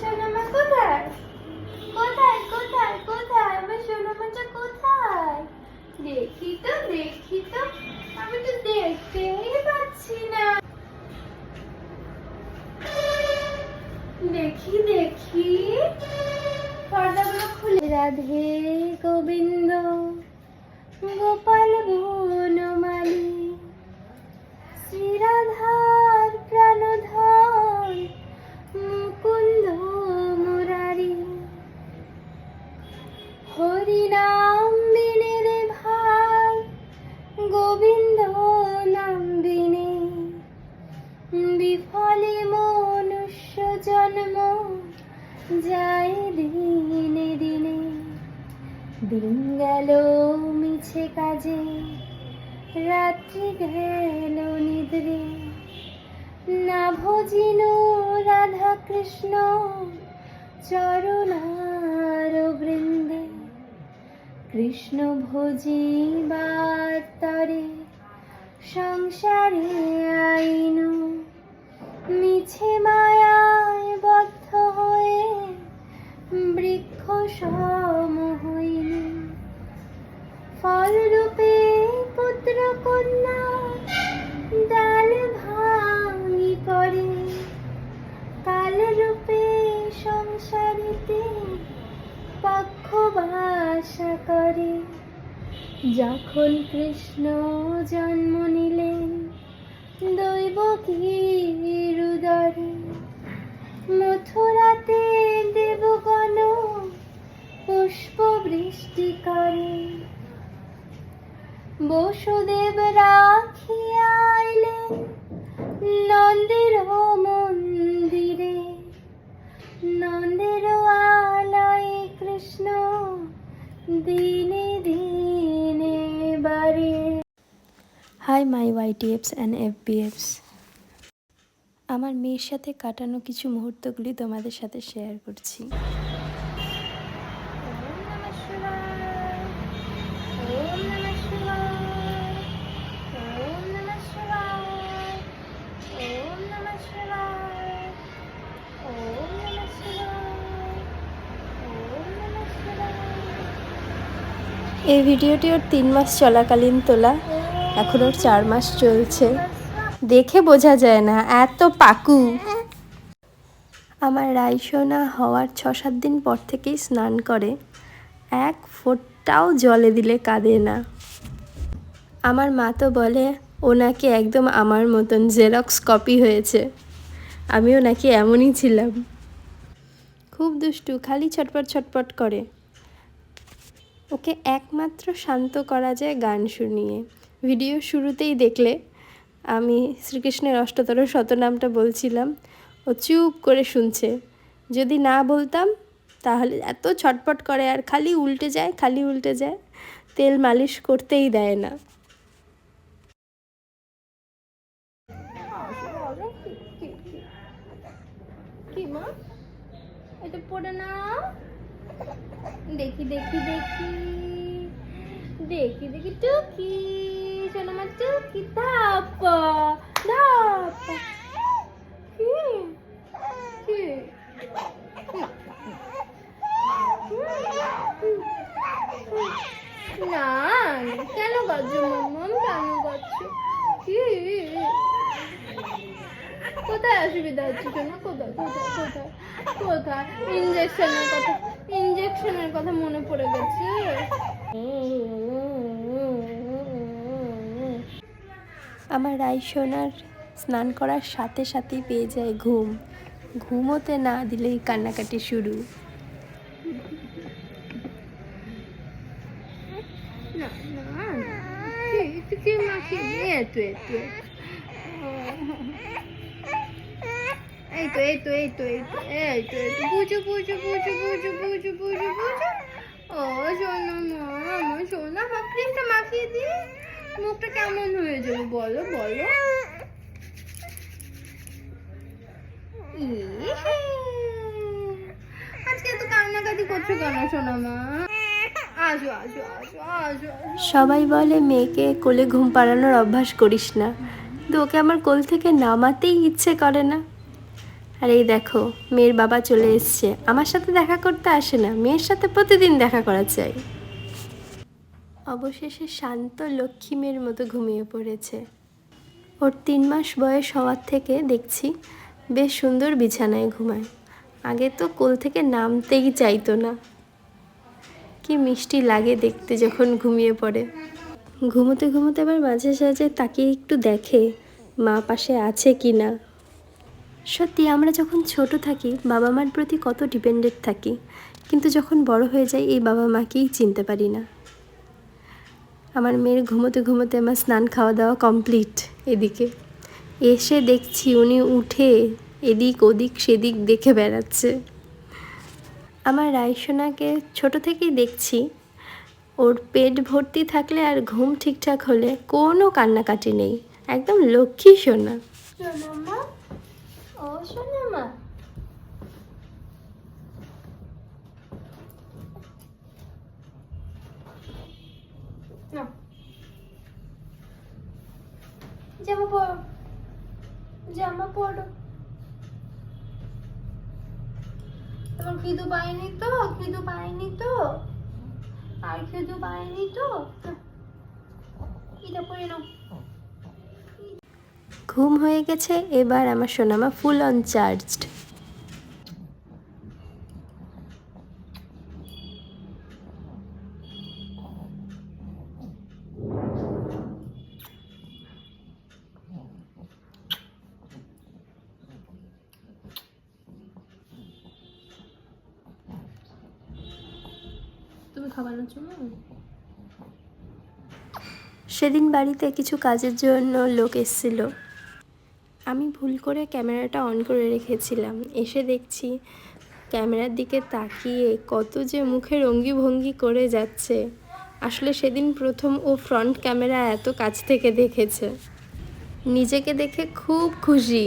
সোনামা কোথায়? কোথায় কোথায় কোথায় আমার সোনামাটা কোথায়? দেখি তো আমি তো দেখতেই পাচ্ছি না। দেখি পর্দাগুলো খুলে। রাধে গোবিন্দ গোপাল বনমালী শ্রীরাধার প্রাণধন মুকুন্দ মুরারি। হরিনাম বিনে রে ভাই গোবিন্দ নাম বিনে বিফলে মনুষ্য জন্ম যায় দিনে দিনে। দিন গেল মিছে কাজে রাত্রি গেল নিদ্রে না ভজিল রাধা কৃষ্ণ চরণার বৃন্দে। কৃষ্ণ ভজিবার তরে সংসারে আইন মিছে মায়ায় বদ্ধ হয়ে বৃক্ষ সম হইল। ফলরূপে পুত্র কন্যা ডাল ভাঙি পড়ে কালরূপে সংসারিতে পক্ষ বাসা করে। যখন কৃষ্ণ জন্ম নিলেন দৈবকীর উদরে মথুরাতে দেবগণ পুষ্প বৃষ্টি করে। বসুদেব রাখিয়া আইলেন নন্দের মন্দিরে নন্দের আলয়ে কৃষ্ণ দিনে দিনে বাড়ে। Hi my YTFs and FBFs, আমার মেয়ের সাথে কাটানো কিছু মুহূর্তগুলি তোমাদের সাথে শেয়ার করছি। এই ভিডিওটি ওর 3 মাস চলাকালীন তোলা, এখন ওর 4 মাস চলছে। দেখে বোঝা যায় না, এত পাকু। আমার রাইসোনা হওয়ার 6-7 দিন পর থেকেই স্নান করে, এক ফোঁটাও জলে দিলে কাঁদে না। আমার মা তো বলে ও নাকি একদম আমার মতন জেরক্স কপি হয়েছে। আমিও নাকি এমনই ছিলাম। খুব দুষ্টু, খালি ছটপট ছটপট করে। ওকে একমাত্র শান্ত করা যায় গান শুনিয়ে। ভিডিও শুরুতেই দেখলে আমি শ্রীকৃষ্ণের অষ্টতর শতনামটা বলছিলাম, ও চুপ করে শুনছে। যদি না বলতাম তাহলে এত ছটপট করে আর খালি উল্টে যায়, তেল মালিশ করতেই দেয় না। কি মা এটা পড়ে না? দেখি টুকি সোনামা টুকি ধাপ্পা ধাপ্পা। কি না কেন করছো মাম্মাম, কেন করছো? কি কোথায় অসুবিধা হচ্ছে সোনা? কোথায় ইঞ্জেকশনের কথা মনে পড়ে গেছে। আমার রাইসোনার স্নান করার সাথে সাথেই পেয়ে যায় ঘুম। ঘুমোতে না দিলেই কান্নাকাটি শুরু। এই তো বুঝো ও সোনা মা, আমার সোনা মা, ক্রিমটা মাখিয়ে দিয়ে মুখটা কেমন হয়ে যাবে বলো। আজকে তো কান্নাকাটি করছো কেন সোনা মা? আসো। সবাই বলে মেয়েকে কোলে ঘুম পাড়ানোর অভ্যাস করিস না, কিন্তু ওকে আমার কোল থেকে নামাতেই ইচ্ছে করে না। আর এই দেখো মেয়ের বাবা চলে এসছে, আমার সাথে দেখা করতে আসে না, মেয়ের সাথে প্রতিদিন দেখা করা চাই। অবশেষে শান্ত লক্ষ্মী মেয়ের মতো ঘুমিয়ে পড়েছে। ওর 3 মাস বয়স হওয়ার থেকে দেখছি বেশ সুন্দর বিছানায় ঘুমায়। আগে তো কোল থেকে নামতেই চাইতো না। কি মিষ্টি লাগে দেখতে যখন ঘুমিয়ে পড়ে। ঘুমোতে ঘুমোতে আবার মাঝে সাঝে তাকিয়ে একটু দেখে মা পাশে আছে কি না। সত্যি আমরা যখন ছোট থাকি বাবা মার প্রতি কত ডিপেন্ডেন্ট থাকি, কিন্তু যখন বড় হয়ে যায় এই বাবা মাকেই চিনতে পারি না। আমার মেয়ের ঘুমোতে ঘুমোতে আমার স্নান খাওয়া দাওয়া কমপ্লিট। এদিকে এসে দেখছি উনি উঠে এদিক ওদিক সেদিক দেখে বেড়াচ্ছে। আমার রায়সোনাকে ছোট থেকেই দেখছি ওর পেট ভর্তি থাকলে আর ঘুম ঠিকঠাক হলে কোনো কান্নাকাটি নেই, একদম লক্ষ্মী সোনা। সোনামা, ও সোনামা, জামা পরো, জামা পরো। তোমার খিদু পায়নি তো? খিদু পায়নি তো? আর খিদু পায়নি তো? এটা পরে নাও। ঘুম হয়ে গেছে, এবার আমার সোনামা ফুল অন চার্জড। তুমি খাবানোর জন্য সেদিন বাড়িতে কিছু কাজের জন্য লোক এসেছিল। আমি ভুল করে ক্যামেরাটা অন করে রেখেছিলাম। এসে দেখছি ক্যামেরার দিকে তাকিয়ে কত যে মুখের অঙ্গি ভঙ্গি করে যাচ্ছে। আসলে সেদিন প্রথম ও ফ্রন্ট ক্যামেরা এত কাছ থেকে দেখেছে। নিজেকে দেখে খুব খুশি।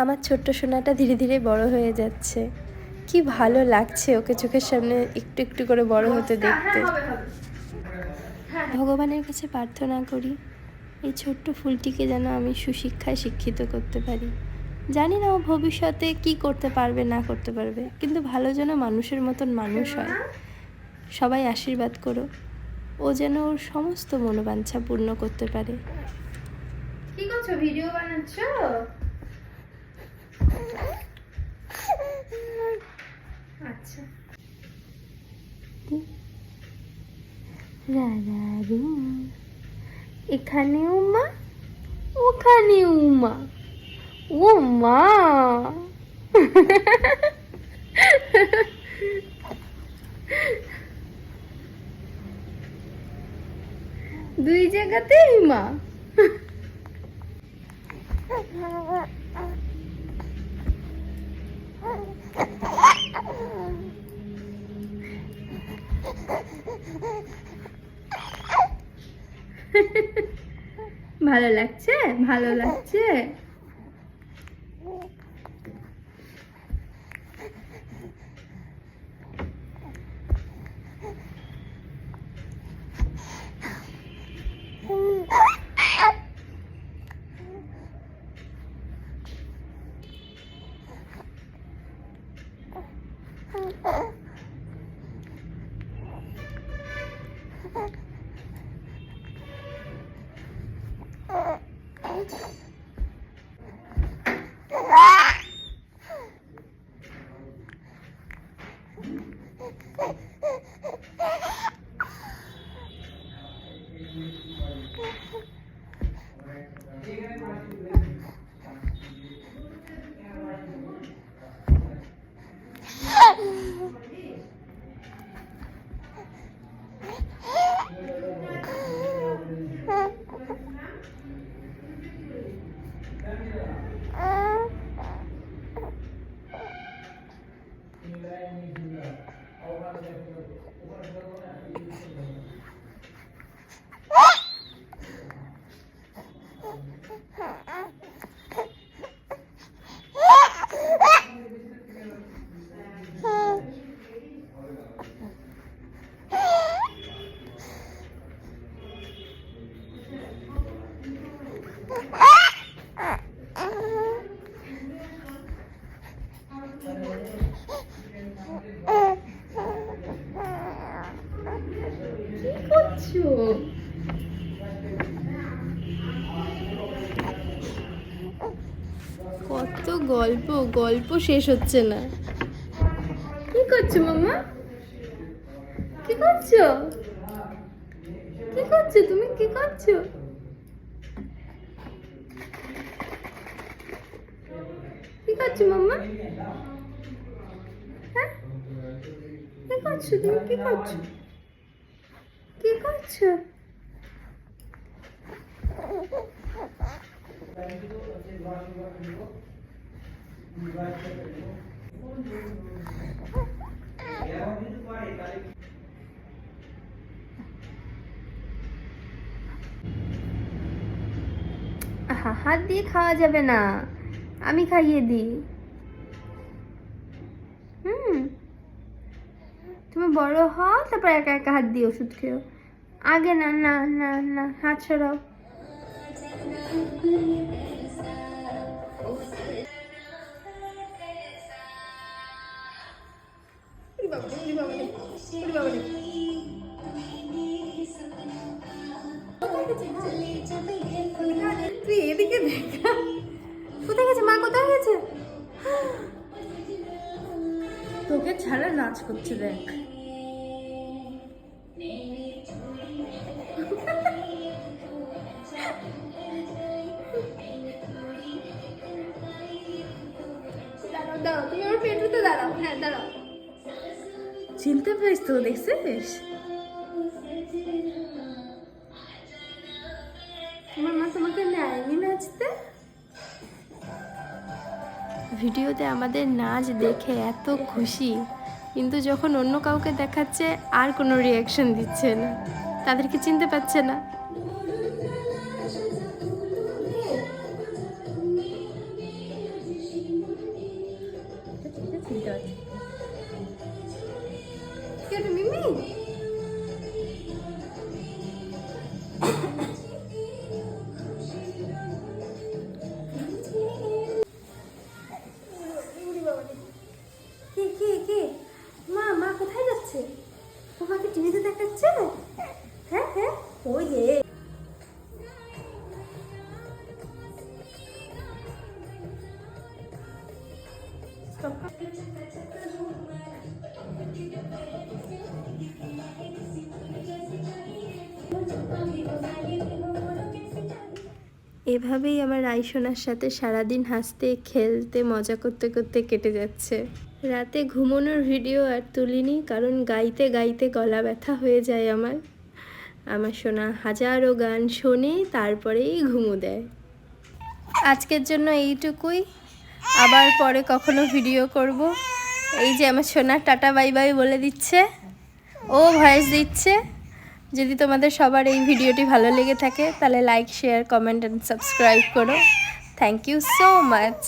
আমার ছোট্ট সোনাটা ধীরে ধীরে বড় হয়ে যাচ্ছে। কি ভালো লাগছে ওকে চোখের সামনে একটু একটু করে বড় হতে দেখতে। ভগবানের কাছে প্রার্থনা করি এই ছোট্ট ফুলটিকে যেন আমি সুশিক্ষায় শিক্ষিত করতে পারি। জানি না ও ভবিষ্যতে কি করতে পারবে না করতে পারবে, কিন্তু ভালো যেন মানুষের মতন মানুষ হয়। সবাই আশীর্বাদ করো ও যেন ওর সমস্ত মনোবাঞ্ছা পূর্ণ করতে পারে। কি করছো? ভিডিও বানাচ্ছো? আচ্ছা। রারারু, এখানে উমা, ওখানে উমা, ও মা। দুই জায়গাতেই মা। ভালো লাগছে? ভালো লাগছে? করছো? কত গল্প, গল্প শেষ হচ্ছে না। কি করছো মাম্মা? কি করছো? কি করছো তুমি? কি করছো? কি করছো মাম্মা? হ্যাঁ, কি করছো তুমি? কি করছো? কি করছো? আহা, হাত দিয়ে খাওয়া যাবে না, আমি খাইয়ে দিই। তুমি বড় হও, তারপর একা একা হাত দিয়ে ওষুধ খেও। আগে না, না না না, হাত সরাও। উরি বাবারে, উরি বাবারে, উরি বাবারে। তুই এদিকে দেখ, কোথায় গেছে মা? কোথায় গেছে? তোকে ছাড়া নাচ করছে, দেখ। দাঁড়াও দাঁড়াও, তুমি আমার পেটুতে দাঁড়াও। হ্যাঁ দাঁড়াও। চিনতে পারিস তো, দেখছিস? তোমার মা তোমাকে নেয়নি নাচতে? ভিডিওতে আমাদের নাচ দেখে এত খুশি, কিন্তু যখন অন্য কাউকে দেখাচ্ছে আর কোনো রিয়াকশন দিচ্ছে না, তাদেরকে চিনতে পারছে না। কে রে মিমি? কে কে কে? মা, মা কোথায় যাচ্ছে? তোমাকে টিভিতে দেখাচ্ছে? হ্যাঁ হ্যাঁ, ওই যে। এভাবেই আমার আইসোনার সাথে সারাদিন হাসতে খেলতে মজা করতে করতে কেটে যাচ্ছে। রাতে ঘুমানোর ভিডিও আর তুলিনি, কারণ গাইতে গাইতে গলা ব্যথা হয়ে যায় আমার। আমার সোনা হাজারো গান শোনে, তারপরেই ঘুমো দেয়। আজকের জন্য এইটুকুই, আবার পরে কখনো ভিডিও করব। এই যে আমার সোনা টাটা বাই বাই বলে দিচ্ছে, ও ভয়েস দিচ্ছে। যদি তোমাদের সবার এই ভিডিওটি ভালো লেগে থাকে তাহলে like, share, comment and subscribe করো। Thank you so much.